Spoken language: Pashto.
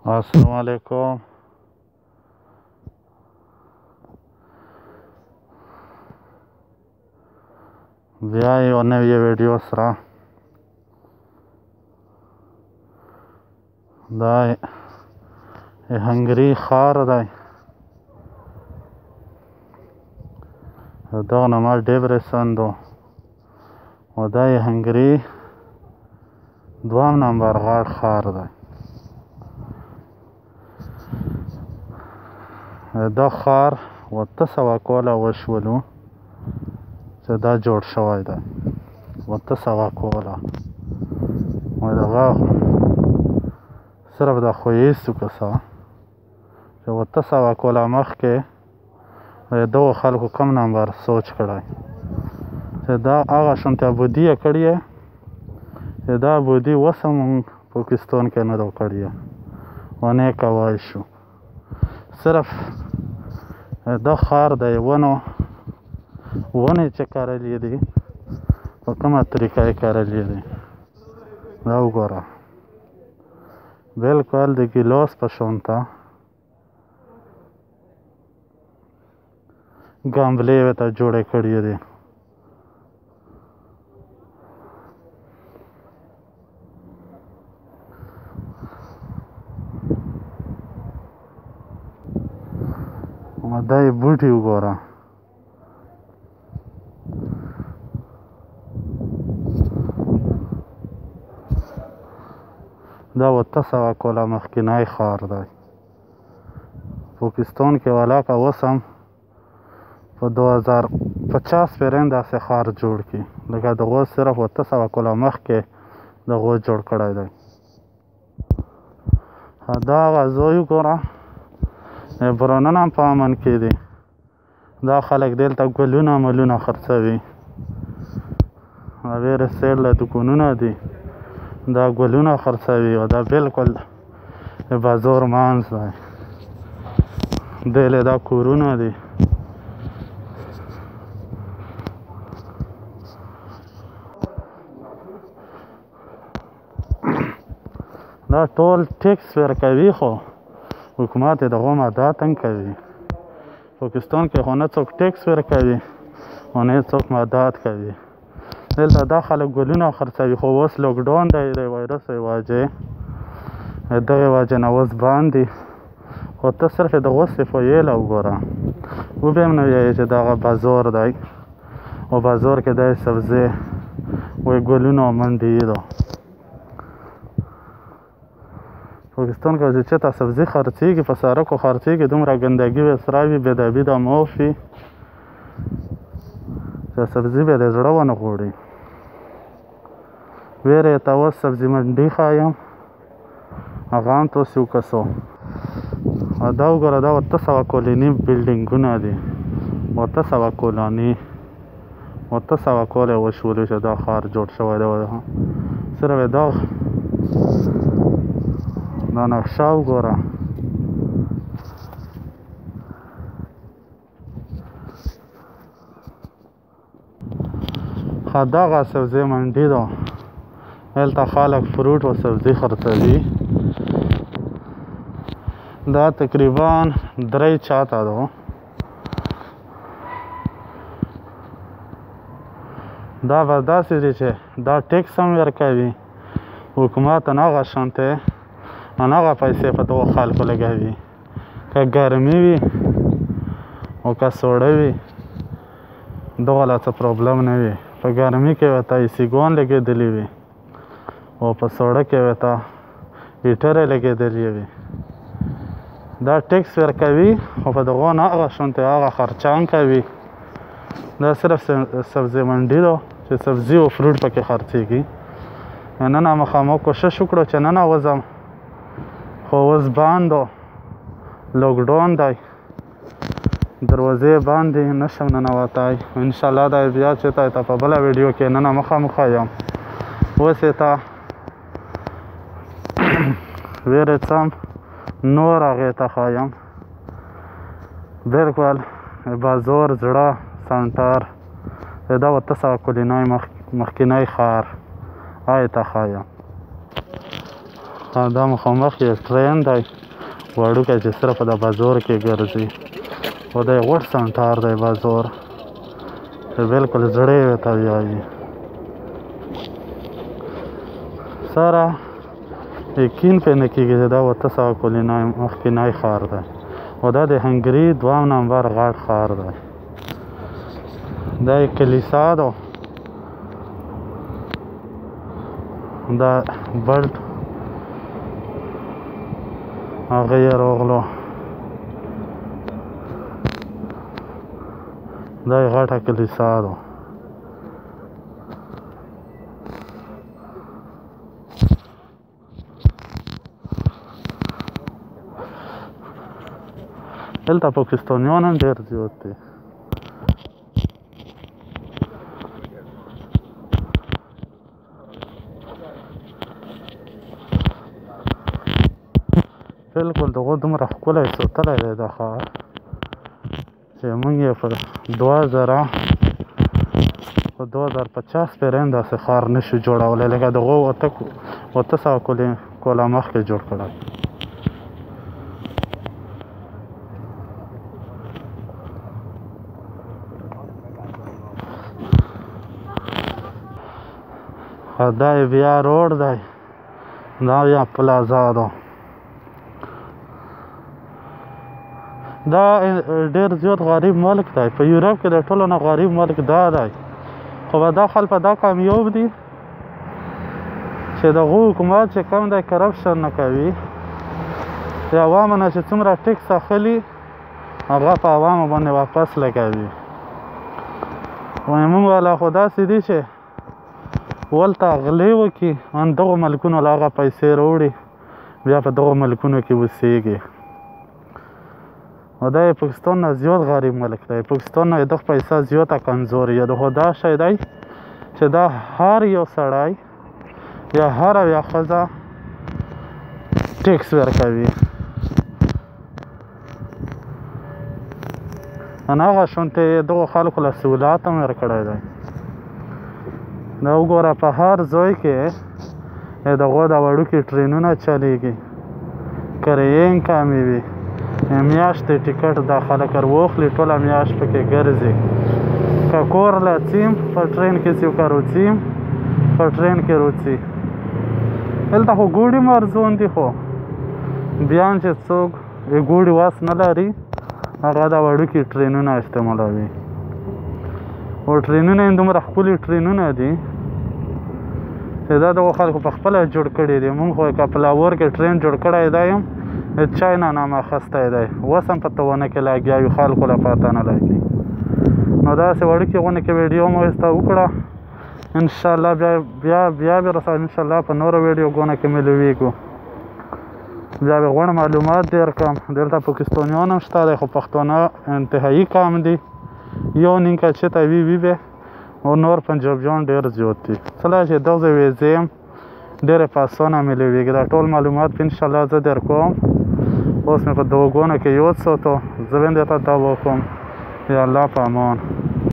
السلام علیکم. بیا یو نوې ویډیو سره دا هنګري ښار دی. دغه نوم ډیبرسن و او دا هنګري دویم نمبر غټ ښار دی. دا ښار 800 کاله وشولو چې دا جوړ شوی دی. 800 کاله دغه صرف د ښویستو کسه چې 800 کاله مخکې د دغو خلکو کم نمبر سوچ کړی چې دا هغه شانتې ابودي یې کړې چې دا ابودي اوس هم پاکستان کې نه ده کړې ونه کولی شو. صرف دا ښار دی ونې چې کرلې دي په کومه طریقه یې کرلې دي دا وګوره. بالکل د ګیلاس په شانته ګملې ورته جوړې کړې دي. دا یې بوټي وګوره. دا 800 کاله مخکینی ښار دی. پاکستان کې ولاکه اوس هم په 2050 پرین داسې ښار جوړ کړي لکه دغو صرف 800 کاله مخکې دغو جوړ کړی دی. دا هغه ځای وګوره برانن هم په امن کې دي. دا خلک دلته ګلونه ملونه خرڅوي. ویره سیل دوکانونه دي دا ګلونه خرڅوي او دا بالکل بازار منځ دی. دلته دا کورونه دي. دا ټول ټیکس ورکوي خو حکومت یې دغو مدد هم کوي. پاکستان کې خو نه څوک ټیکس ورکوي او نه څوک مدد کوي. دلته دا خلک ګلونه خرڅوي خو اوس لاکډاون دی د وایرس وجې دغې وجې نه اوس بند دي. خو ته صرف د اوس صفایله وګوره وبې هم نه وایې چې دغه بازار دی او بازار کې دی سبزي وایي ګلونه او منډې ده. پاکستان کې چې چېرته سبزي خرڅېږي په سړکو خرڅېږي دومره ګندګي وي سره وي بېدبي ده معاف وي چې سبزي به د زړه ونه غواړي. ویره یې ته اوس سبزي منډي ښایم هغه هم تاسې وکسو. دا وګوره دا 800 کلني بلډینګونه دي. 800 کلني 800 کاله وشولو چې دا ښار جوړ شوی دی. صرف دا نقشه وګوره. دغه سبزي منډي ده. دلته خلک فروټ او سبزي خرڅوي. دا تقریبا 3 چاته ده. دا به داسې دي چې دا ټیکس هم ورکوي حکومت هغه شانتې هغه پیسې په دغو خلکو لګوي. که ګرمي وي او که سوړه وي دغه لا څه پرابلم نه وي. په ګرمي کې ورته ایسیګان لګېدلي وي او په سوړه کې ورته هیټرې لګېدلې وي. دا ټیکس ورکوي خو په دغو نه هغه شانتې هغه خرچه هم کوي. دا صرف سبزي منډي ده چې سبزي او فروټ پکې خرڅېږي. نن مخامخ کوشش وکړو چې نن وځم خو اوس بند و لاکډاون دی. دروازې بند دي نشم ننوتی. انشاءالله دا بیا چې ته په بله ویډیو کې نن مخامخ یم. اوس یې ته ویرې څم نور هغې ته ښایم. بالکل بازار زړه سنټر دا 800 کلنی مخکینی ښار هغې ته ښایم. دا مخامخ یې ټرین دی وړوکی چې صرف د بازور کې ګرځي او دا یې غوټ سنټار دی بازور چې بلکل زړې ته وایي سره یقین پې نه کېږي چې دا 800 کلونه مخکینی ښار دی او دا د هنګري 2 نمبر غټ ښار دی دا یې کلیسا ده دا بلټ هغه یې راغلو دا یې غټه کلیسا ده دلته پاکستانیان هم ډېر زیات دي بلکل دغه دومره ښکلی سوتلی دی دا ښار چې موږ یې په 2050 پرین داسې ښار نشو جوړولی لکه دغو 800 کاله مخکې جوړ کړی دا یې بیا روډ دی دا یا پلازا ده دا ډېر زیات غریب ملک دی په یورپ کې د ټولو نه غریب ملک دا دی خو به دا خلک په دا کامیاب دي چې دغه حکومت چې کوم دی کرپشن نه کوي د عوامو نه چې څومره ټکس اخلي هغه په عوامو باندې واپس لګوي زموږ والا خو داسې دي چې ولته غلې وکړي ان دغو ملکونو له هغه پیسې راوړي بیا په دغو ملکونو کې اوسېږي او دا یې پاکستان نه زیات غریب ملک دی پاکستان نه یې دغه پیسه زیاته کمزوري ده خو دا شی دی چې دا هر یو سړی یا هره یا ښځه ټکس ورکوي ان هغه شونتې دغو خلکو له سهولت هم ورکړی دی دا وګوره په هر ځای کې دغه د وړوکي ټرینونه چلیږي کرایې کمې وي میاشتې ټیکټ دا خلک واخلي ټوله میاشت پکې ګرځي که کور له ځیم په ټرین کې ځي که روځیم په ټرین کې روځي دلته خو ګوړي مرزون دي خو بیا چې څوک د ګوړي واس نه لري هغه دا وړوکي ټرینونه استعمالوي او ټرینونه یې دومره ښکلي ټرینونه دي چې دا دغو خلکو په خپله جوړ کړي دي مونږ خو که په لاهور کې ټرین جوړ کړی دی یم د چاینا نام اخیستی دی اوس هم په تونه کې لګیا وي خلکو له پته نه لګي نو داسې وړوکې غونې کې ویډیو مو ورته وکړه انشاءالله بیا به راسره انشاءالله په نورو ویډیوګانو کې ملویږو بیا به غوڼ معلومات ډېر کم دلته پاکستانیان هم شته دی خو پښتانه انتهایي کم دي یو نیم کچې ته وي به او نور پنجابیان ډېر زیات دي کله چې دغه ویزې هم ډېرې په اسانه ملویږي دا ټول معلومات به انشاءالله زه در کوم اوس مې په دواګانو کې یاد ساتو زه به هم درته دعا کوم یا الله په امان